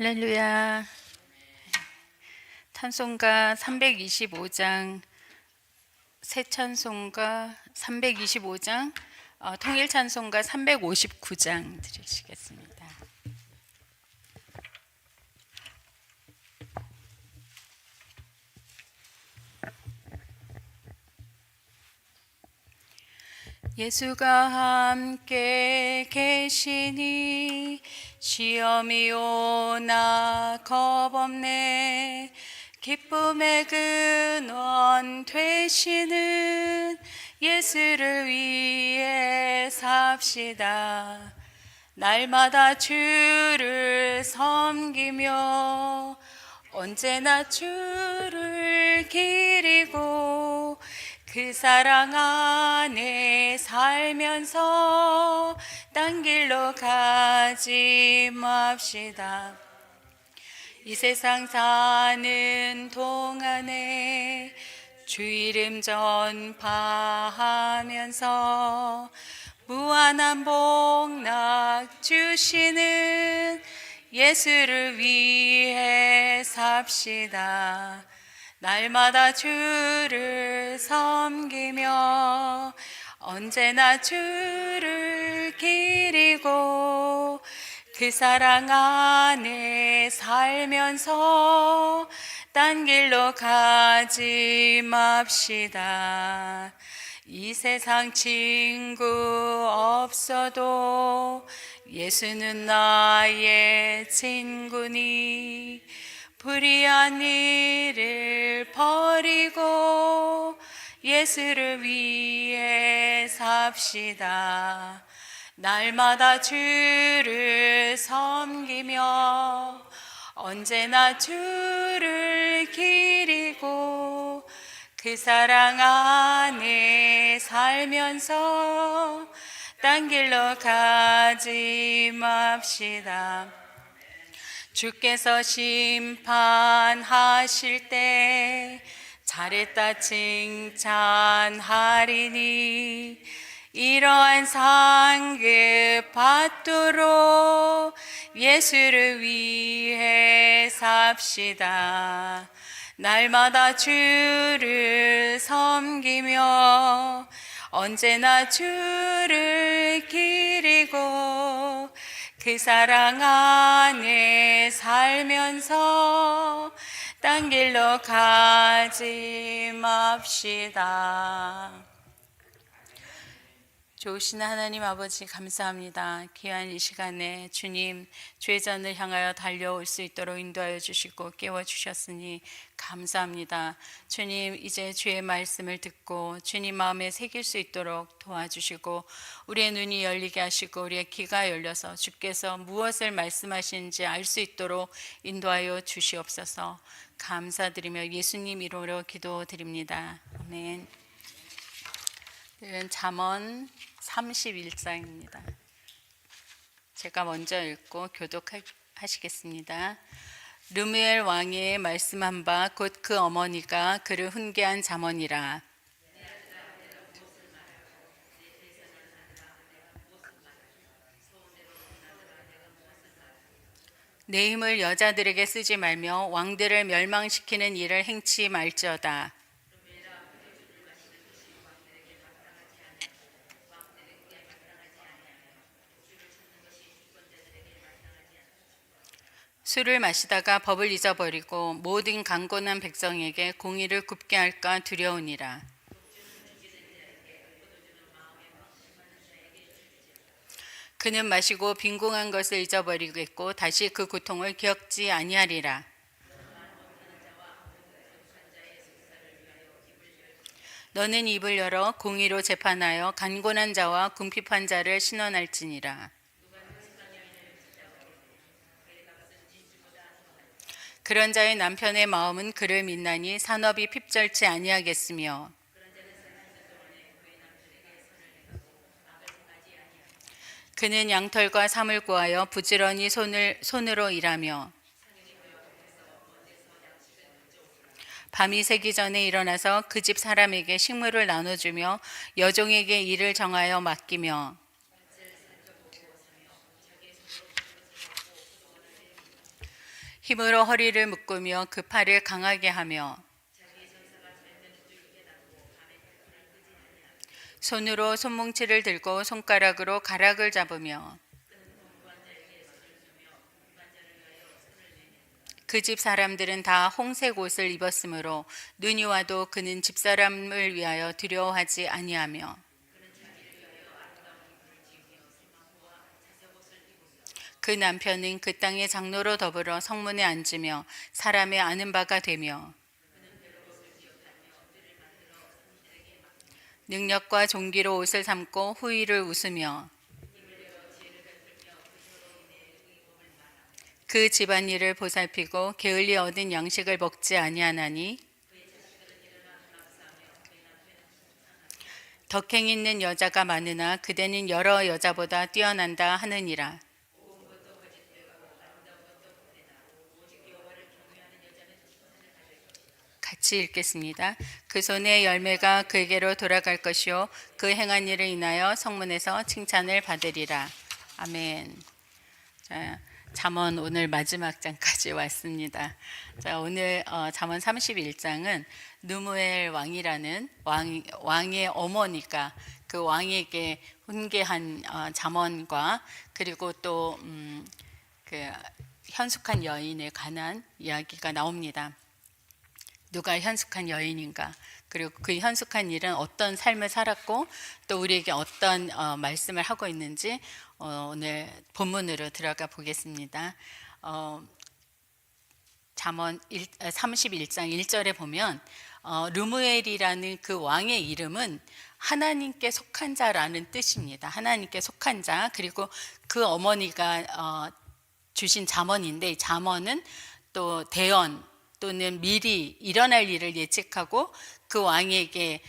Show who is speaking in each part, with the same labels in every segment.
Speaker 1: 할렐루야. 찬송가 325장, 새 찬송가 325장, 통일 찬송가 359장 드리시겠습니다. 예수가 함께 계시니 시험이 오나 겁없네. 기쁨의 근원 되시는 예수를 위해 삽시다. 날마다 주를 섬기며 언제나 주를 기리고 그 사랑 안에 살면서 딴 길로 가지 맙시다. 이 세상 사는 동안에 주 이름 전파하면서 무한한 복락 주시는 예수를 위해 삽시다. 날마다 주를 섬기며 언제나 주를 기리고 그 사랑 안에 살면서 딴 길로 가지 맙시다. 이 세상 친구 없어도 예수는 나의 친구니 불의한 일을 버리고 예수를 위해 삽시다. 날마다 주를 섬기며 언제나 주를 기리고 그 사랑 안에 살면서 딴 길로 가지 맙시다. 주께서 심판하실 때 잘했다 칭찬하리니 이러한 상급 받도록 예수를 위해 삽시다. 날마다 주를 섬기며 언제나 주를 기리고 그 사랑 안에 살면서 딴 길로 가지 맙시다. 좋으신 하나님 아버지 감사합니다. 귀한 이 시간에 주님 죄전을 향하여 달려올 수 있도록 인도하여 주시고 깨워주셨으니 감사합니다. 주님 이제 주의 말씀을 듣고 주님 마음에 새길 수 있도록 도와주시고 우리의 눈이 열리게 하시고 우리의 귀가 열려서 주께서 무엇을 말씀하시는지 알 수 있도록 인도하여 주시옵소서. 감사드리며 예수님 이름으로 기도드립니다. 아멘. 잠언 31장입니다. 제가 먼저 읽고 교독하시겠습니다. 르무엘 왕의 말씀한 바 곧 그 어머니가 그를 훈계한 잠언이라. 내 힘을 여자들에게 쓰지 말며 왕들을 멸망시키는 일을 행치 말지어다. 술을 마시다가 법을 잊어버리고 모든 강건한 백성에게 공의를 굽게 할까 두려우니라. 그는 마시고 빈궁한 것을 잊어버리겠고 다시 그 고통을 기억지 아니하리라. 너는 입을 열어 공의로 재판하여 간곤한 자와 궁핍한 자를 신원할지니라. 그런 자의 남편의 마음은 그를 믿나니 산업이 핍절치 아니하겠으며 그는 양털과 삼을 구하여 부지런히 손으로 일하며 밤이 새기 전에 일어나서 그 집 사람에게 식물을 나눠주며 여종에게 일을 정하여 맡기며 힘으로 허리를 묶으며 그 팔을 강하게 하며 손으로 손뭉치를 들고 손가락으로 가락을 잡으며 그 집 사람들은 다 홍색 옷을 입었으므로 눈이 와도 그는 집사람을 위하여 두려워하지 아니하며 그 남편은 그 땅의 장로로 더불어 성문에 앉으며 사람의 아는 바가 되며 능력과 존귀로 옷을 삼고 후의를 웃으며 그 집안일을 보살피고 게을리 얻은 양식을 먹지 아니하나니 덕행 있는 여자가 많으나 그대는 여러 여자보다 뛰어난다 하느니라. 같이 읽겠습니다. 그 손의 열매가 그에게로 돌아갈 것이요 그 행한 일을 인하여 성문에서 칭찬을 받으리라. 아멘. 자, 잠언 오늘 마지막 장까지 왔습니다. 자, 오늘 잠언 31장은 누무엘 왕이라는 왕의 어머니가 그 왕에게 훈계한 잠언과 그리고 또 그 현숙한 여인에 관한 이야기가 나옵니다. 누가 현숙한 여인인가? 그리고 그 현숙한 일은 어떤 삶을 살았고 또 우리에게 어떤 말씀을 하고 있는지 오늘 본문으로 들어가 보겠습니다. 잠언 31장 1절에 보면 르무엘이라는 그 왕의 이름은 하나님께 속한 자라는 뜻입니다. 하나님께 속한 자. 그리고 그 어머니가 주신 잠언인데 잠언은 또 대언 또는 미리 일어날 일을 예측하고 그 왕에게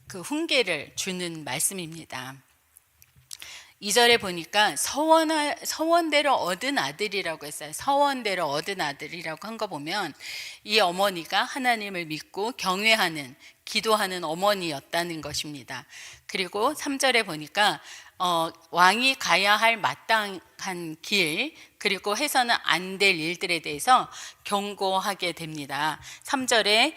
Speaker 1: 그 훈계를 주는 말씀입니다. 2절에 보니까 서원대로 얻은 아들이라고 했어요. 서원대로 얻은 아들이라고 한 거 보면 이 어머니가 하나님을 믿고 경외하는 기도하는 어머니였다는 것입니다. 그리고 3절에 보니까 왕이 가야 할 마땅한 길 그리고 해서는 안 될 일들에 대해서 경고하게 됩니다. 3절에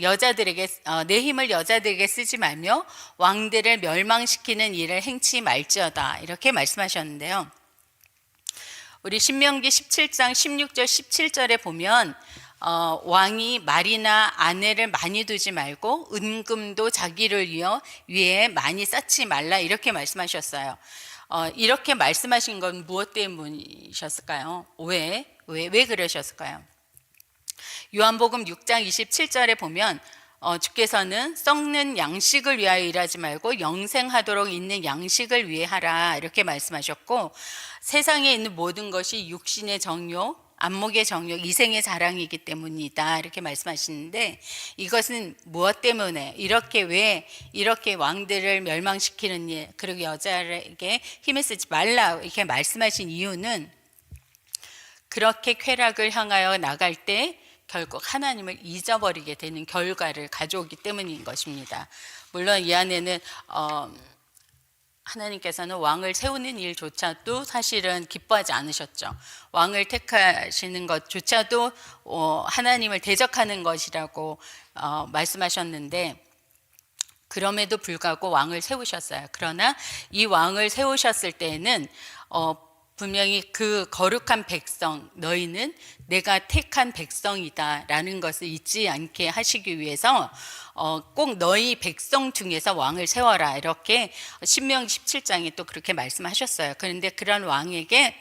Speaker 1: 여자들에게 내 힘을 여자들에게 쓰지 말며 왕들을 멸망시키는 일을 행치 말지어다 이렇게 말씀하셨는데요. 우리 신명기 17장 16절 17절에 보면 왕이 말이나 아내를 많이 두지 말고 은금도 자기를 위해 많이 쌓지 말라 이렇게 말씀하셨어요. 이렇게 말씀하신 건 무엇 때문이셨을까요? 왜 그러셨을까요? 요한복음 6장 27절에 보면 주께서는 썩는 양식을 위하여 일하지 말고 영생하도록 있는 양식을 위해 하라 이렇게 말씀하셨고 세상에 있는 모든 것이 육신의 정욕 안목의 정욕, 이생의 자랑이기 때문이다 이렇게 말씀하시는데 이것은 무엇 때문에 왜 이렇게 왕들을 멸망시키는 일 그리고 여자에게 힘을 쓰지 말라 이렇게 말씀하신 이유는 그렇게 쾌락을 향하여 나갈 때 결국 하나님을 잊어버리게 되는 결과를 가져오기 때문인 것입니다. 물론 이 안에는 하나님께서는 왕을 세우는 일조차도 사실은 기뻐하지 않으셨죠. 왕을 택하시는 것조차도 하나님을 대적하는 것이라고 말씀하셨는데 그럼에도 불구하고 왕을 세우셨어요. 그러나 이 왕을 세우셨을 때에는 분명히 그 거룩한 백성 너희는 내가 택한 백성이다라는 것을 잊지 않게 하시기 위해서 꼭 너희 백성 중에서 왕을 세워라 이렇게 신명기 17장에 또 그렇게 말씀하셨어요. 그런데 그런 왕에게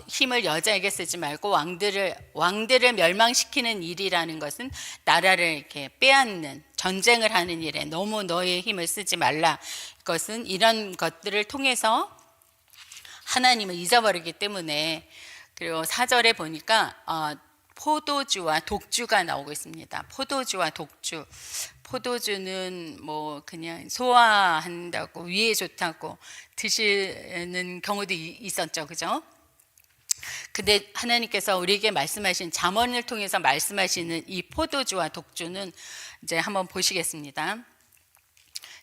Speaker 1: 힘을 여자에게 쓰지 말고 왕들을 멸망시키는 일이라는 것은 나라를 이렇게 빼앗는 전쟁을 하는 일에 너무 너의 힘을 쓰지 말라. 그것은 이런 것들을 통해서 하나님을 잊어버리기 때문에 그리고 4절에 보니까 포도주와 독주가 나오고 있습니다. 포도주와 독주. 포도주는 뭐 그냥 소화한다고 위에 좋다고 드시는 경우도 있었죠. 그죠? 근데 하나님께서 우리에게 말씀하신 잠언을 통해서 말씀하시는 이 포도주와 독주는 이제 한번 보시겠습니다.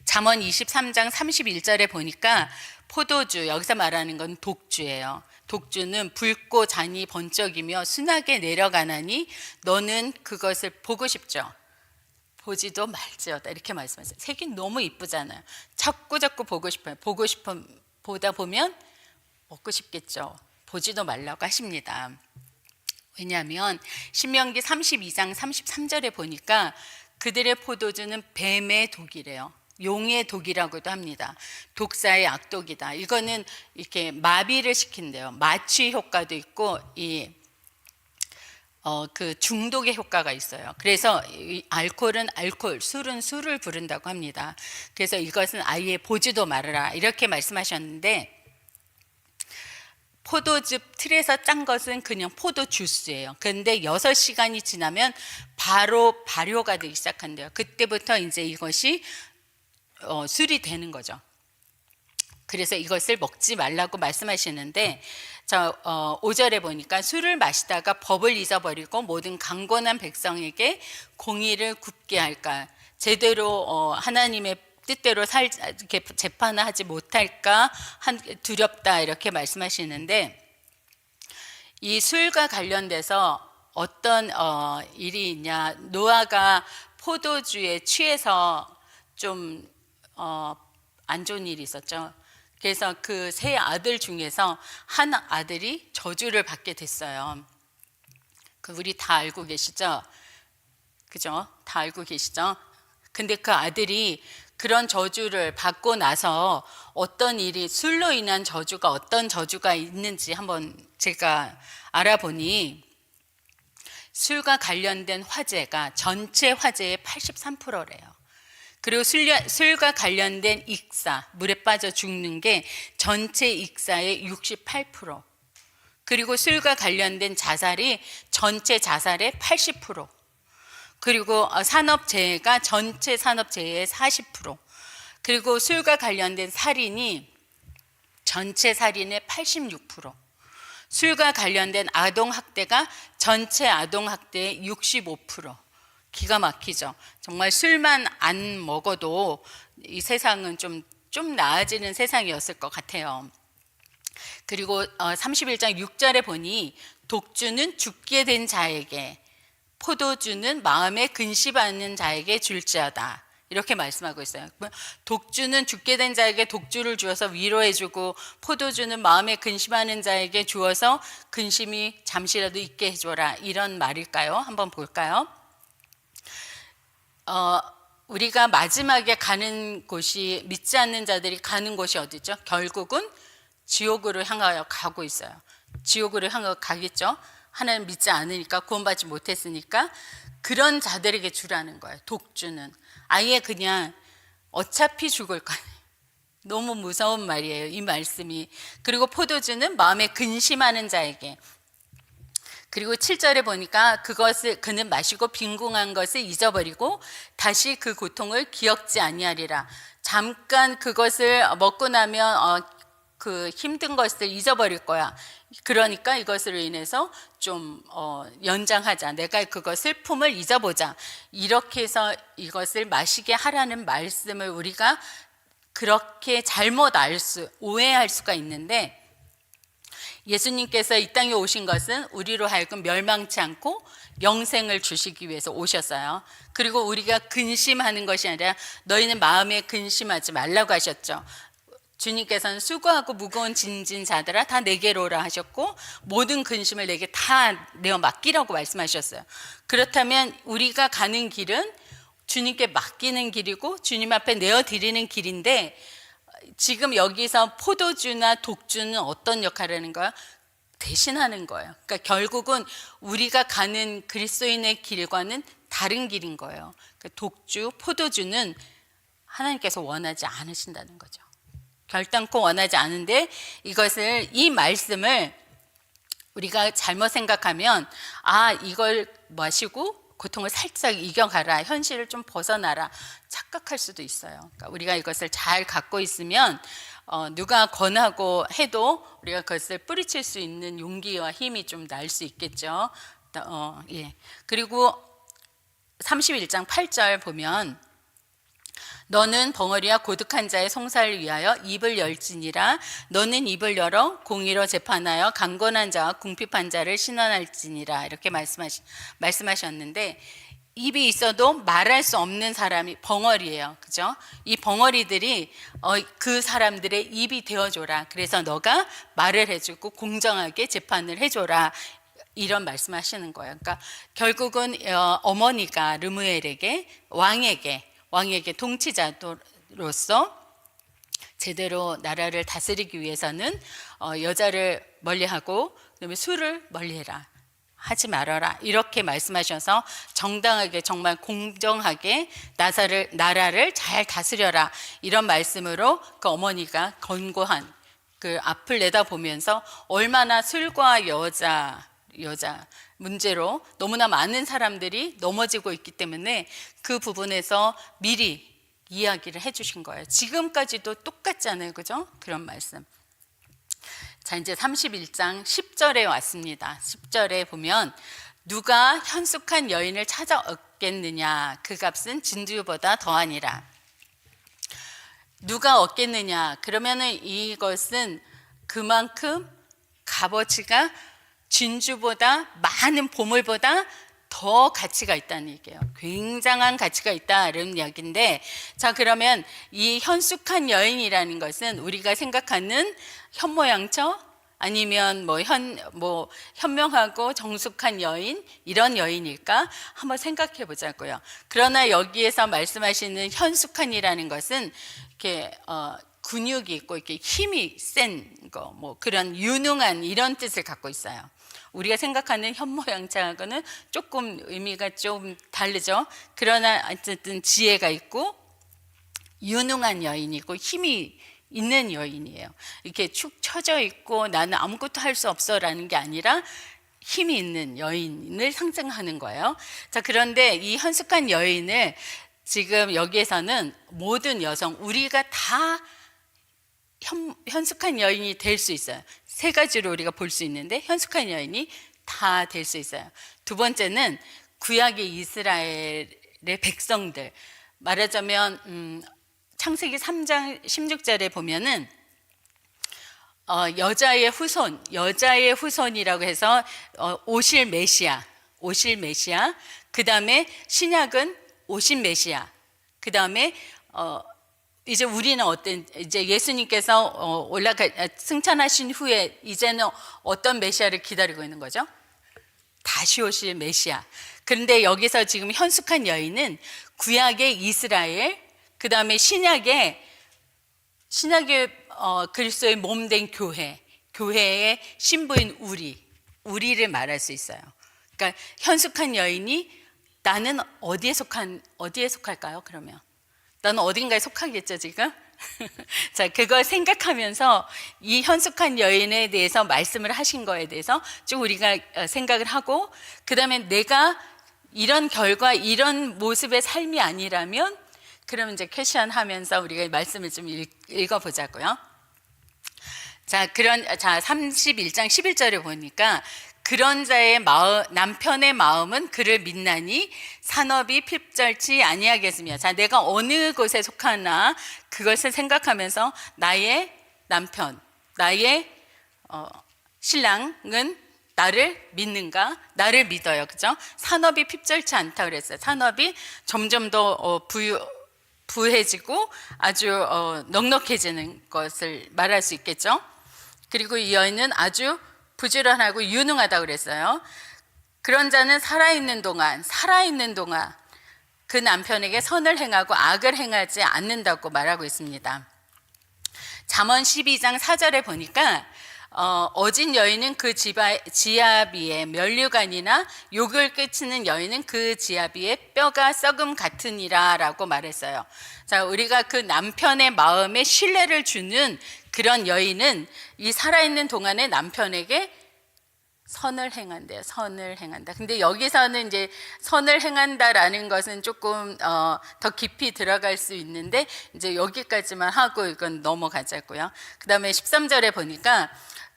Speaker 1: 잠언 23장 31절에 보니까 포도주, 여기서 말하는 건 독주예요. 독주는 붉고 잔이 번쩍이며 순하게 내려가나니 너는 그것을 보고 싶죠. 보지도 말지어다, 이렇게 말씀하세요. 색이 너무 이쁘잖아요. 자꾸 보고 싶어요. 보다 보면 먹고 싶겠죠. 보지도 말라고 하십니다. 왜냐하면 신명기 32장 33절에 보니까 그들의 포도주는 뱀의 독이래요. 용의 독이라고도 합니다. 독사의 악독이다. 이거는 이렇게 마비를 시킨대요. 마취 효과도 있고 그 중독의 효과가 있어요. 그래서 알코올은 알코올, 술은 술을 부른다고 합니다. 그래서 이것은 아예 보지도 말아라, 이렇게 말씀하셨는데, 포도즙 틀에서 짠 것은 그냥 포도 주스예요. 그런데 6시간이 지나면 바로 발효가 되기 시작한대요. 그때부터 이제 이것이 술이 되는 거죠. 그래서 이것을 먹지 말라고 말씀하시는데, 5절에 보니까 술을 마시다가 법을 잊어버리고 모든 강권한 백성에게 공의를 굽게 할까, 제대로 하나님의 뜻대로 이렇게 재판을 하지 못할까 두렵다, 이렇게 말씀하시는데, 이 술과 관련돼서 어떤 일이 있냐, 노아가 포도주에 취해서 좀 안 좋은 일이 있었죠. 그래서 그 세 아들 중에서 한 아들이 저주를 받게 됐어요. 우리 다 알고 계시죠? 그죠? 다 알고 계시죠? 근데 그 아들이 그런 저주를 받고 나서 어떤 일이, 술로 인한 저주가 어떤 저주가 있는지 한번 제가 알아보니, 술과 관련된 화재가 전체 화재의 83%래요. 그리고 술과 관련된 익사, 물에 빠져 죽는 게 전체 익사의 68%, 그리고 술과 관련된 자살이 전체 자살의 80%, 그리고 산업재해가 전체 산업재해의 40%, 그리고 술과 관련된 살인이 전체 살인의 86%, 술과 관련된 아동학대가 전체 아동학대의 65%. 기가 막히죠. 정말 술만 안 먹어도 이 세상은 좀 나아지는 세상이었을 것 같아요. 그리고 31장 6절에 보니 독주는 죽게 된 자에게, 포도주는 마음에 근심하는 자에게 줄지어다, 이렇게 말씀하고 있어요. 독주는 죽게 된 자에게 독주를 주어서 위로해주고, 포도주는 마음에 근심하는 자에게 주어서 근심이 잠시라도 있게 해줘라, 이런 말일까요? 한번 볼까요? 우리가 마지막에 가는 곳이, 믿지 않는 자들이 가는 곳이 어디죠? 결국은 지옥으로 향하여 가고 있어요. 지옥으로 향하여 가겠죠. 하나님 믿지 않으니까, 구원받지 못했으니까 그런 자들에게 주라는 거예요. 독주는 아예 그냥 어차피 죽을 거예요. 너무 무서운 말이에요, 이 말씀이. 그리고 포도주는 마음에 근심하는 자에게. 그리고 7절에 보니까 그는 마시고 빈궁한 것을 잊어버리고 다시 그 고통을 기억지 아니하리라. 잠깐 그것을 먹고 나면 그 힘든 것을 잊어버릴 거야. 그러니까 이것으로 인해서 좀 연장하자, 내가 그거 슬픔을 잊어보자, 이렇게 해서 이것을 마시게 하라는 말씀을 우리가 그렇게 잘못 오해할 수가 있는데, 예수님께서 이 땅에 오신 것은 우리로 하여금 멸망치 않고 영생을 주시기 위해서 오셨어요. 그리고 우리가 근심하는 것이 아니라 너희는 마음에 근심하지 말라고 하셨죠. 주님께서는 수고하고 무거운 짐진 자들아 다 내게로 오라 하셨고, 모든 근심을 내게 다 내어 맡기라고 말씀하셨어요. 그렇다면 우리가 가는 길은 주님께 맡기는 길이고 주님 앞에 내어드리는 길인데, 지금 여기서 포도주나 독주는 어떤 역할을 하는 거야? 대신하는 거예요. 그러니까 결국은 우리가 가는 그리스도인의 길과는 다른 길인 거예요. 그러니까 독주, 포도주는 하나님께서 원하지 않으신다는 거죠. 결단코 원하지 않은데, 이 말씀을 우리가 잘못 생각하면, 이걸 마시고 고통을 살짝 이겨가라, 현실을 좀 벗어나라 착각할 수도 있어요. 그러니까 우리가 이것을 잘 갖고 있으면 누가 권하고 해도 우리가 그것을 뿌리칠 수 있는 용기와 힘이 좀 날 수 있겠죠. 예. 그리고 31장 8절 보면 너는 벙어리와 고득한 자의 송사를 위하여 입을 열지니라. 너는 입을 열어 공의로 재판하여 강건한 자와 궁핍한 자를 신원할지니라. 이렇게 말씀하셨는데, 입이 있어도 말할 수 없는 사람이 벙어리예요. 그죠? 이 벙어리들이 그 사람들의 입이 되어줘라. 그래서 너가 말을 해주고 공정하게 재판을 해줘라. 이런 말씀하시는 거예요. 그러니까 결국은 어머니가 르무엘에게 왕에게 통치자로서 제대로 나라를 다스리기 위해서는 여자를 멀리하고 그다음에 술을 멀리해라. 하지 말아라. 이렇게 말씀하셔서 정당하게 정말 공정하게 나라를 잘 다스려라. 이런 말씀으로 그 어머니가 권고한 그 앞을 내다보면서 얼마나 술과 여자 문제로 너무나 많은 사람들이 넘어지고 있기 때문에 그 부분에서 미리 이야기를 해주신 거예요. 지금까지도 똑같잖아요. 그죠? 그런 말씀. 자, 이제 31장 10절에 왔습니다. 10절에 보면 누가 현숙한 여인을 찾아 얻겠느냐, 그 값은 진주보다 더하니라. 누가 얻겠느냐, 그러면은 이것은 그만큼 값어치가 진주보다 많은 보물보다 더 가치가 있다는 얘기예요. 굉장한 가치가 있다 이런 이야기인데, 자, 그러면 이 현숙한 여인이라는 것은 우리가 생각하는 현모양처 아니면 현명하고 정숙한 여인, 이런 여인일까 한번 생각해 보자고요. 그러나 여기에서 말씀하시는 현숙한이라는 것은 이렇게 근육이 있고 이렇게 힘이 센 거, 그런 유능한 이런 뜻을 갖고 있어요. 우리가 생각하는 현모양처하고는 조금 의미가 좀 다르죠. 그러나 어쨌든 지혜가 있고 유능한 여인이고 힘이 있는 여인이에요. 이렇게 축 처져 있고 나는 아무것도 할 수 없어라는 게 아니라 힘이 있는 여인을 상징하는 거예요. 자, 그런데 이 현숙한 여인을 지금 여기에서는 모든 여성, 우리가 다 현숙한 여인이 될 수 있어요. 세 가지로 우리가 볼 수 있는데 현숙한 여인이 다 될 수 있어요. 두 번째는 구약의 이스라엘의 백성들, 말하자면 창세기 3장 16절에 보면은 여자의 후손이라고 해서 오실 메시아, 그 다음에 신약은 오신 메시아, 그 다음에 이제 우리는 이제 예수님께서 승천하신 후에 이제는 어떤 메시아를 기다리고 있는 거죠? 다시 오실 메시아. 그런데 여기서 지금 현숙한 여인은 구약의 이스라엘, 그 다음에 신약의 그리스도의 몸된 교회의 신부인 우리를 말할 수 있어요. 그러니까 현숙한 여인이 나는 어디에 속할까요? 그러면 나는 어딘가에 속하겠죠, 지금? 자, 그걸 생각하면서 이 현숙한 여인에 대해서 말씀을 하신 거에 대해서 좀 우리가 생각을 하고, 그 다음에 내가 이런 결과, 이런 모습의 삶이 아니라면, 그러면 이제 퀘션 하면서 우리가 말씀을 좀 읽어보자고요. 자, 31장 11절에 보니까 그런 자의 남편의 마음은 그를 믿나니 산업이 핍절치 아니하겠으며. 자, 내가 어느 곳에 속하나 그것을 생각하면서 나의 남편, 나의 신랑은 나를 믿는가? 나를 믿어요. 그죠? 산업이 핍절치 않다 그랬어요. 산업이 점점 더 부해지고 아주 넉넉해지는 것을 말할 수 있겠죠. 그리고 이 여인은 아주 부지런하고 유능하다고 그랬어요. 그런 자는 살아있는 동안 그 남편에게 선을 행하고 악을 행하지 않는다고 말하고 있습니다. 잠언 12장 4절에 보니까 어진 여인은 그 지아비의 면류관이나 욕을 끼치는 여인은 그 지아비의 뼈가 썩음 같으니라 라고 말했어요. 자, 우리가 그 남편의 마음에 신뢰를 주는 그런 여인은 이 살아있는 동안에 남편에게 선을 행한대요. 선을 행한다. 근데 여기서는 이제 선을 행한다라는 것은 조금 더 깊이 들어갈 수 있는데 이제 여기까지만 하고 이건 넘어가자고요. 그 다음에 13절에 보니까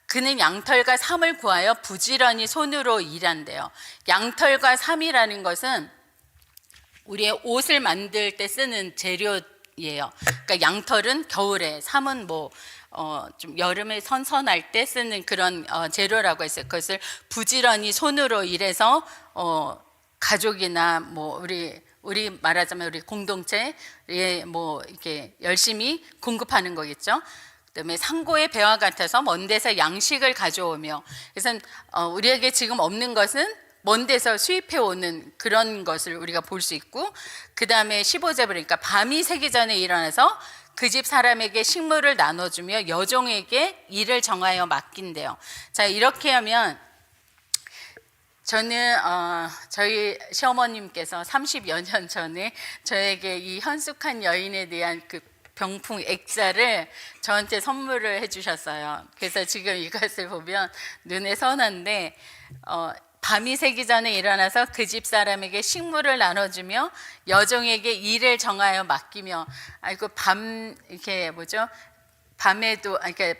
Speaker 1: 그는 양털과 삼을 구하여 부지런히 손으로 일한대요. 양털과 삼이라는 것은 우리의 옷을 만들 때 쓰는 재료 이에요. 그러니까 양털은 겨울에, 삼은 좀 여름에 선선할 때 쓰는 그런 재료라고 했어요. 그것을 부지런히 손으로 일해서 가족이나 우리 말하자면 우리 공동체에 이렇게 열심히 공급하는 거겠죠. 그다음에 상고의 배와 같아서 먼 데서 양식을 가져오며, 그래서 우리에게 지금 없는 것은 먼 데서 수입해 오는 그런 것을 우리가 볼 수 있고, 그 다음에 15절 보니까 밤이 새기 전에 일어나서 그 집 사람에게 식물을 나눠주며 여종에게 일을 정하여 맡긴대요. 자, 이렇게 하면 저는 저희 시어머님께서 30여 년 전에 저에게 이 현숙한 여인에 대한 그 병풍 액자를 저한테 선물을 해주셨어요. 그래서 지금 이것을 보면 눈에 선한데, 밤이 새기 전에 일어나서 그 집 사람에게 식물을 나눠주며 여종에게 일을 정하여 맡기며, 이렇게 밤에도, 그러니까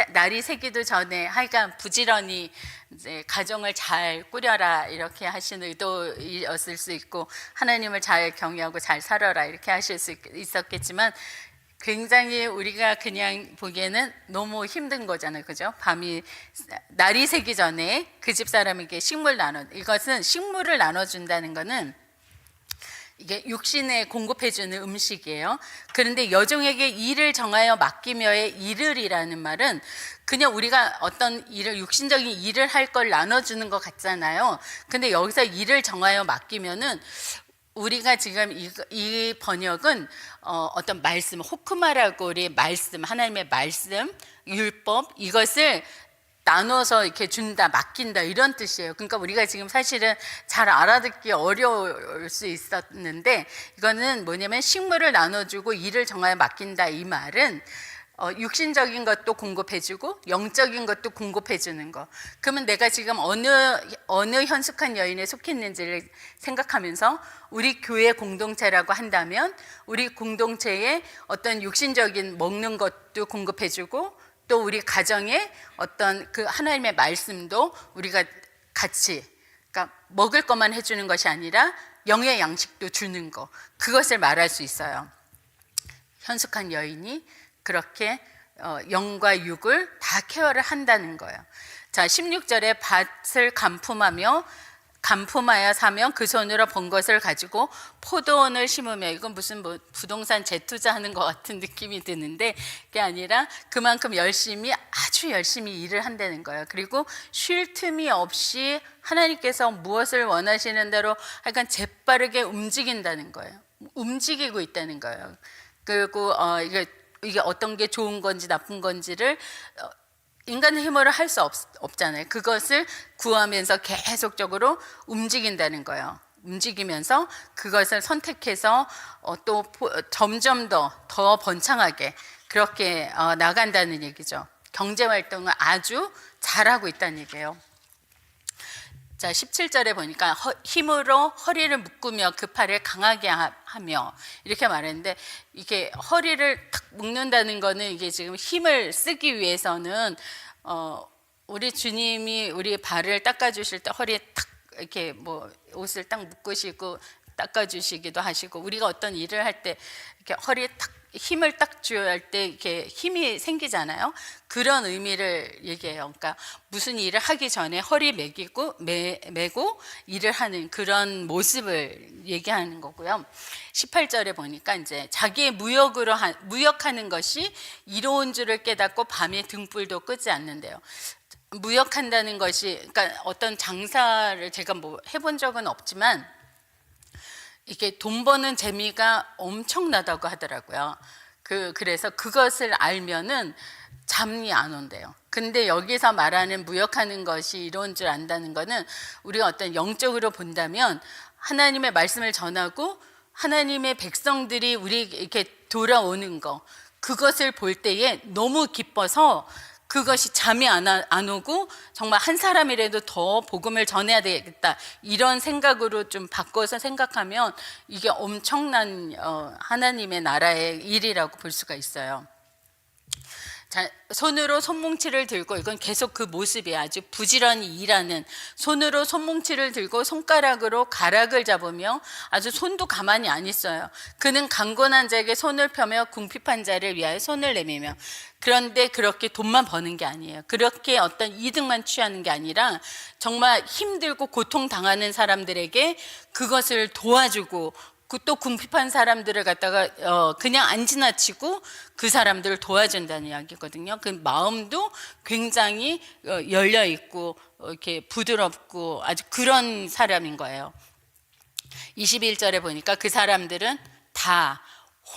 Speaker 1: 날이 새기도 전에 하여간 부지런히 이제 가정을 잘 꾸려라 이렇게 하신 의도였을 수 있고, 하나님을 잘 경외하고 잘 살아라 이렇게 하실 수 있었겠지만, 굉장히 우리가 그냥 보기에는 너무 힘든 거잖아요, 그죠? 날이 새기 전에 그 집 사람에게 이것은 식물을 나눠준다는 거는 이게 육신에 공급해주는 음식이에요. 그런데 여종에게 일을 정하여 맡기며의 일을이라는 말은 그냥 우리가 어떤 일을, 육신적인 일을 할 걸 나눠주는 것 같잖아요. 근데 여기서 일을 정하여 맡기면은 우리가 지금 이 번역은 어떤 말씀, 호크마라고 우리 말씀, 하나님의 말씀, 율법, 이것을 나눠서 이렇게 준다, 맡긴다 이런 뜻이에요. 그러니까 우리가 지금 사실은 잘 알아듣기 어려울 수 있었는데, 이거는 뭐냐면 식물을 나눠주고 일을 정하여 맡긴다, 이 말은 육신적인 것도 공급해주고 영적인 것도 공급해주는 거. 그러면 내가 지금 어느 현숙한 여인에 속했는지를 생각하면서 우리 교회 공동체라고 한다면 우리 공동체에 어떤 육신적인 먹는 것도 공급해주고, 또 우리 가정에 어떤 그 하나님의 말씀도 우리가 같이, 그러니까 먹을 것만 해주는 것이 아니라 영의 양식도 주는 거, 그것을 말할 수 있어요. 현숙한 여인이 그렇게 영과 육을 다 케어를 한다는 거예요. 자, 16절에 밭을 간품하여 사면 그 손으로 번 것을 가지고 포도원을 심으며, 이건 무슨 부동산 재투자하는 것 같은 느낌이 드는데, 그게 아니라 그만큼 아주 열심히 일을 한다는 거예요. 그리고 쉴 틈이 없이 하나님께서 무엇을 원하시는 대로 약간 재빠르게 움직인다는 거예요. 움직이고 있다는 거예요. 그리고 이게 어떤 게 좋은 건지 나쁜 건지를 인간의 힘으로 할 수 없잖아요. 그것을 구하면서 계속적으로 움직인다는 거예요. 움직이면서 그것을 선택해서 또 점점 더 번창하게 그렇게 나간다는 얘기죠. 경제활동을 아주 잘하고 있다는 얘기예요. 자, 17절에 보니까 힘으로 허리를 묶으며 그 팔을 강하게 하며 이렇게 말했는데, 이게 허리를 탁 묶는다는 거는 이게 지금 힘을 쓰기 위해서는 우리 주님이 우리 발을 닦아주실 때 허리에 탁 이렇게 옷을 딱 묶으시고 닦아주시기도 하시고, 우리가 어떤 일을 할 때 이렇게 허리에 탁 힘을 딱 줘야 할 때 이렇게 힘이 생기잖아요. 그런 의미를 얘기해요. 그러니까 무슨 일을 하기 전에 허리 매고 일을 하는 그런 모습을 얘기하는 거고요. 18절에 보니까 이제 자기의 무역하는 것이 이로운 줄을 깨닫고 밤에 등불도 끄지 않는데요. 무역한다는 것이, 그러니까 어떤 장사를 제가 해본 적은 없지만 이게 돈 버는 재미가 엄청나다고 하더라고요. 그래서 그것을 알면은 잠이 안 온대요. 근데 여기서 말하는 무역하는 것이 이런 줄 안다는 거는 우리가 어떤 영적으로 본다면 하나님의 말씀을 전하고 하나님의 백성들이 우리 이렇게 돌아오는 거, 그것을 볼 때에 너무 기뻐서 그것이 잠이 안 오고 정말 한 사람이라도 더 복음을 전해야 되겠다, 이런 생각으로 좀 바꿔서 생각하면 이게 엄청난 하나님의 나라의 일이라고 볼 수가 있어요. 자, 손으로 손뭉치를 들고, 이건 계속 그 모습이 아주 부지런히 일하는, 손으로 손뭉치를 들고 손가락으로 가락을 잡으며 아주 손도 가만히 안 있어요. 그는 강건한 자에게 손을 펴며 궁핍한 자를 위하여 손을 내밀며. 그런데 그렇게 돈만 버는 게 아니에요. 그렇게 어떤 이득만 취하는 게 아니라 정말 힘들고 고통당하는 사람들에게 그것을 도와주고, 또 궁핍한 사람들을 갖다가 그냥 안 지나치고 그 사람들을 도와준다는 이야기거든요. 그 마음도 굉장히 열려 있고 이렇게 부드럽고 아주 그런 사람인 거예요. 21절에 보니까 그 사람들은 다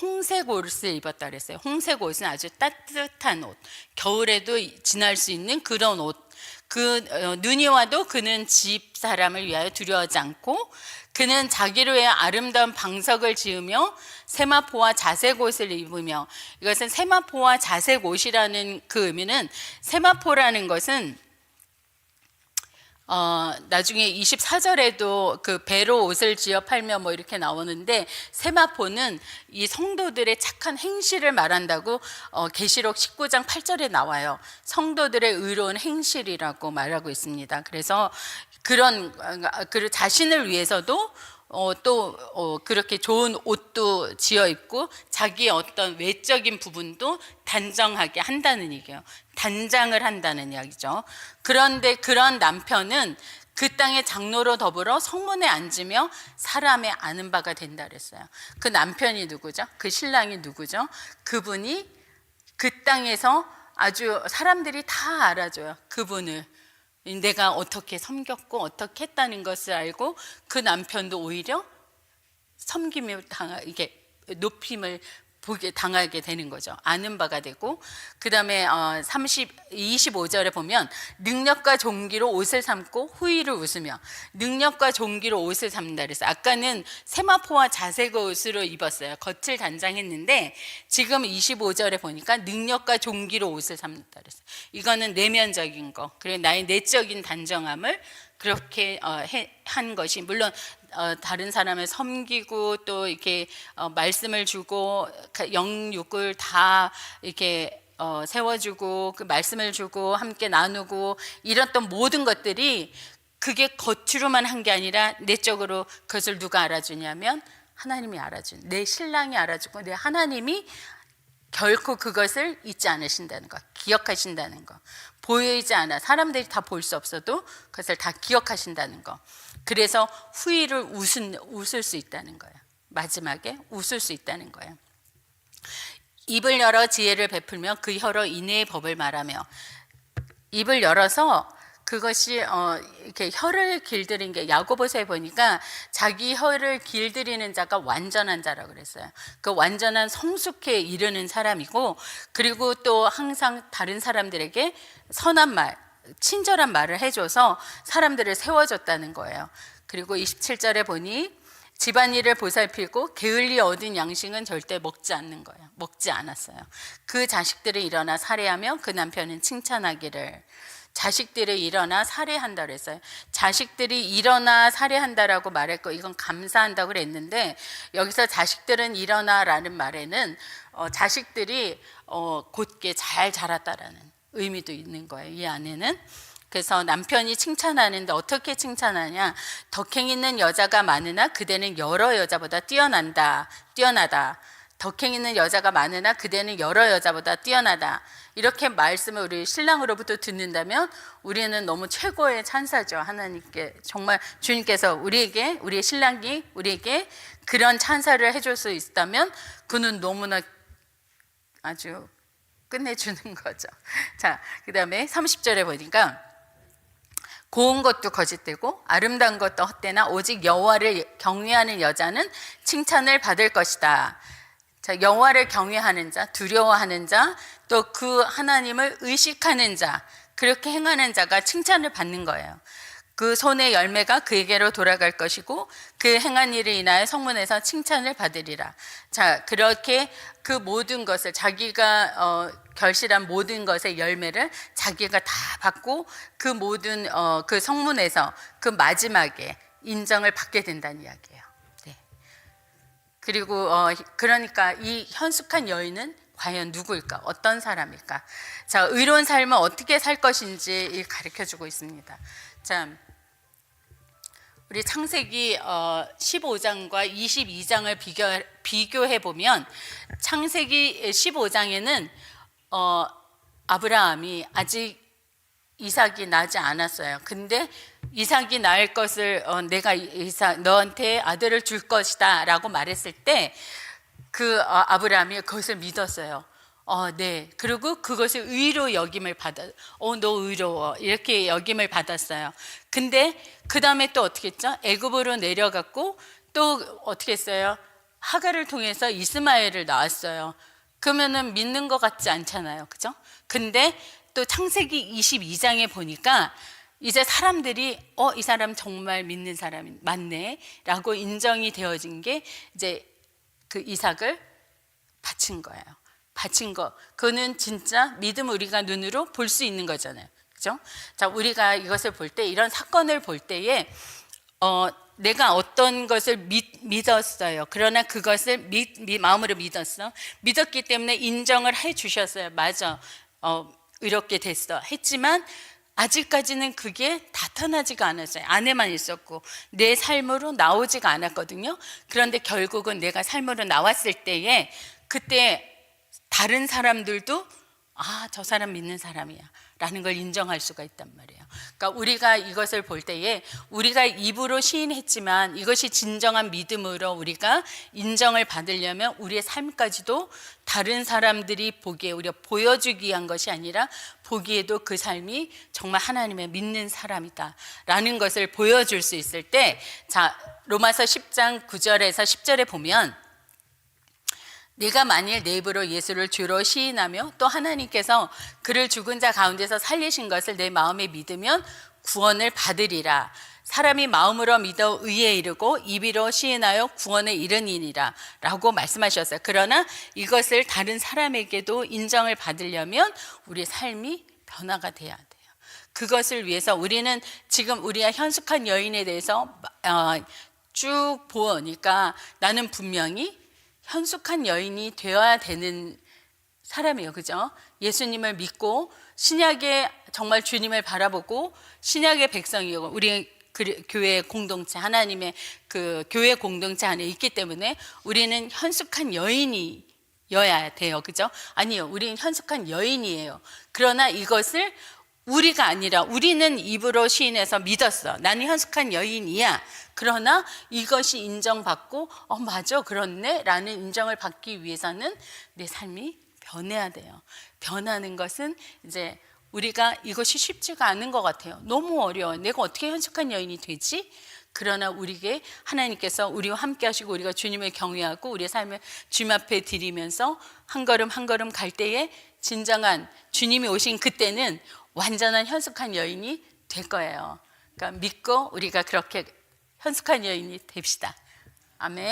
Speaker 1: 홍색 옷을 입었다 그랬어요. 홍색 옷은 아주 따뜻한 옷, 겨울에도 지날 수 있는 그런 옷. 눈이 와도 그는 집 사람을 위하여 두려워하지 않고, 그는 자기를 위해 아름다운 방석을 지으며 세마포와 자색 옷을 입으며. 이것은 세마포와 자색 옷이라는 그 의미는, 세마포라는 것은 나중에 24절에도 그 배로 옷을 지어 팔며 뭐 이렇게 나오는데, 세마포는 이 성도들의 착한 행실을 말한다고 계시록 19장 8절에 나와요. 성도들의 의로운 행실이라고 말하고 있습니다. 그래서 그런 그 자신을 위해서도 그렇게 좋은 옷도 지어 입고 자기의 어떤 외적인 부분도 단정하게 한다는 얘기예요. 단장을 한다는 이야기죠. 그런데 그런 남편은 그 땅의 장로로 더불어 성문에 앉으며 사람의 아는 바가 된다 그랬어요. 그 남편이 누구죠? 그 신랑이 누구죠? 그분이 그 땅에서 아주 사람들이 다 알아줘요. 그분을 내가 어떻게 섬겼고 어떻게 했다는 것을 알고, 그 남편도 오히려 섬김을 이게 높임을 보게 당하게 되는 거죠. 아는 바가 되고. 그 다음에 25절에 보면 능력과 종기로 옷을 삼고 후의를 웃으며. 능력과 종기로 옷을 삼는다 그랬어요. 아까는 세마포와 자색 옷으로 입었어요. 겉을 단장했는데 지금 25절에 보니까 능력과 종기로 옷을 삼는다 그랬어요. 이거는 내면적인 거, 그리고 나의 내적인 단정함을 그렇게 한 것이, 물론 다른 사람을 섬기고 또 이렇게 말씀을 주고 영육을 다 이렇게 세워주고 그 말씀을 주고 함께 나누고 이랬던 모든 것들이, 그게 겉으로만 한 게 아니라 내적으로 그것을 누가 알아주냐면 하나님이 알아준, 내 신랑이 알아주고 내 하나님이 결코 그것을 잊지 않으신다는 것, 기억하신다는 것. 보이지 않아, 사람들이 다 볼 수 없어도 그것을 다 기억하신다는 것. 그래서 후회를 웃을 수 있다는 거예요. 마지막에 웃을 수 있다는 거예요. 입을 열어 지혜를 베풀며 그 혀로 인애의 법을 말하며. 입을 열어서 그것이 이렇게 혀를 길들인 게, 야고보서에 보니까 자기 혀를 길들이는 자가 완전한 자라고 그랬어요. 그 완전한 성숙에 이르는 사람이고, 그리고 또 항상 다른 사람들에게 선한 말, 친절한 말을 해줘서 사람들을 세워줬다는 거예요. 그리고 27절에 보니 집안일을 보살피고 게을리 얻은 양식은 절대 먹지 않는 거예요. 먹지 않았어요. 그 자식들을 일어나 살해하며 그 남편은 칭찬하기를. 자식들이 일어나 살해한다 그랬어요. 자식들이 일어나 살해한다라고 말했고, 이건 감사한다고 그랬는데, 여기서 자식들은 일어나라는 말에는 자식들이 곧게 잘 자랐다라는 의미도 있는 거예요, 이 안에는. 그래서 남편이 칭찬하는데 어떻게 칭찬하냐? 덕행 있는 여자가 많으나 그대는 여러 여자보다 뛰어나다. 덕행 있는 여자가 많으나 그대는 여러 여자보다 뛰어나다. 이렇게 말씀을 우리 신랑으로부터 듣는다면 우리는 너무 최고의 찬사죠. 하나님께, 정말 주님께서 우리에게, 우리의 신랑이 우리에게 그런 찬사를 해줄 수 있다면 그는 너무나 아주 끝내주는 거죠. 자, 그 다음에 30절에 보니까 고운 것도 거짓되고 아름다운 것도 헛되나 오직 여호와를 경외하는 여자는 칭찬을 받을 것이다. 자, 여호와를 경외하는 자, 두려워하는 자, 또 그 하나님을 의식하는 자, 그렇게 행하는 자가 칭찬을 받는 거예요. 그 손의 열매가 그에게로 돌아갈 것이고 그 행한 일을 인하여 성문에서 칭찬을 받으리라. 자, 그렇게 그 모든 것을, 자기가 결실한 모든 것의 열매를 자기가 다 받고 그 모든 그 성문에서 그 마지막에 인정을 받게 된다는 이야기예요. 네. 그리고 그러니까 이 현숙한 여인은 과연 누구일까? 어떤 사람일까? 자, 의로운 삶은 어떻게 살 것인지 가르쳐주고 있습니다. 자, 우리 창세기 15장과 22장을 비교해 보면 창세기 15장에는 아브라함이 아직 이삭이 나지 않았어요. 근데 이삭이 낳을 것을 내가 너한테 아들을 줄 것이다 라고 말했을 때 그 아브라함이 그것을 믿었어요. 네. 그리고 그것을 의로 여김을 너 의로워 이렇게 여김을 받았어요. 근데 그 다음에 또 어떻게 했죠? 애굽으로 내려갔고 또 어떻게 했어요? 하갈을 통해서 이스마엘을 낳았어요. 그러면은 믿는 것 같지 않잖아요, 그죠? 근데 또 창세기 22장에 보니까 이제 사람들이 이 사람 정말 믿는 사람이 맞네 라고 인정이 되어진 게 이제 그 이삭을 바친 거예요. 바친 거. 그거는 진짜 믿음 우리가 눈으로 볼 수 있는 거잖아요. 그죠? 자, 우리가 이것을 볼 때, 이런 사건을 볼 때에, 내가 어떤 것을 믿었어요. 그러나 그것을 마음으로 믿었어. 믿었기 때문에 인정을 해 주셨어요. 맞아. 의롭게 됐어. 했지만, 아직까지는 그게 나타나지가 않았어요. 안에만 있었고 내 삶으로 나오지가 않았거든요. 그런데 결국은 내가 삶으로 나왔을 때에 그때 다른 사람들도 저 사람 믿는 사람이야 라는 걸 인정할 수가 있단 말이에요. 그러니까 우리가 이것을 볼 때에 우리가 입으로 시인했지만 이것이 진정한 믿음으로 우리가 인정을 받으려면 우리의 삶까지도 다른 사람들이 보기에 우리가 보여주기 위한 것이 아니라 보기에도 그 삶이 정말 하나님의 믿는 사람이다 라는 것을 보여줄 수 있을 때, 자, 로마서 10장 9절에서 10절에 보면 네가 만일 내 입으로 예수를 주로 시인하며 또 하나님께서 그를 죽은 자 가운데서 살리신 것을 내 마음에 믿으면 구원을 받으리라. 사람이 마음으로 믿어 의에 이르고 입으로 시인하여 구원에 이르니라 라고 말씀하셨어요. 그러나 이것을 다른 사람에게도 인정을 받으려면 우리의 삶이 변화가 돼야 돼요. 그것을 위해서 우리는 지금 우리가 현숙한 여인에 대해서 쭉 보니까 나는 분명히 현숙한 여인이 되어야 되는 사람이에요. 그죠? 예수님을 믿고 신약의 정말 주님을 바라보고 신약의 백성이고 우리 교회 공동체, 하나님의 그 교회 공동체 안에 있기 때문에 우리는 현숙한 여인이어야 돼요. 그죠? 아니요. 우리는 현숙한 여인이에요. 그러나 이것을 우리가 아니라 우리는 입으로 시인해서 믿었어. 나는 현숙한 여인이야. 그러나 이것이 인정받고 맞아 그렇네 라는 인정을 받기 위해서는 내 삶이 변해야 돼요. 변하는 것은 이제 우리가 이것이 쉽지가 않은 것 같아요. 너무 어려워요. 내가 어떻게 현숙한 여인이 되지? 그러나 우리에게 하나님께서 우리와 함께 하시고 우리가 주님을 경외하고 우리의 삶을 주님 앞에 드리면서 한 걸음 한 걸음 갈 때에 진정한 주님이 오신 그때는 완전한 현숙한 여인이 될 거예요. 그러니까 믿고 우리가 그렇게 현숙한 여인이 됩시다. 아멘.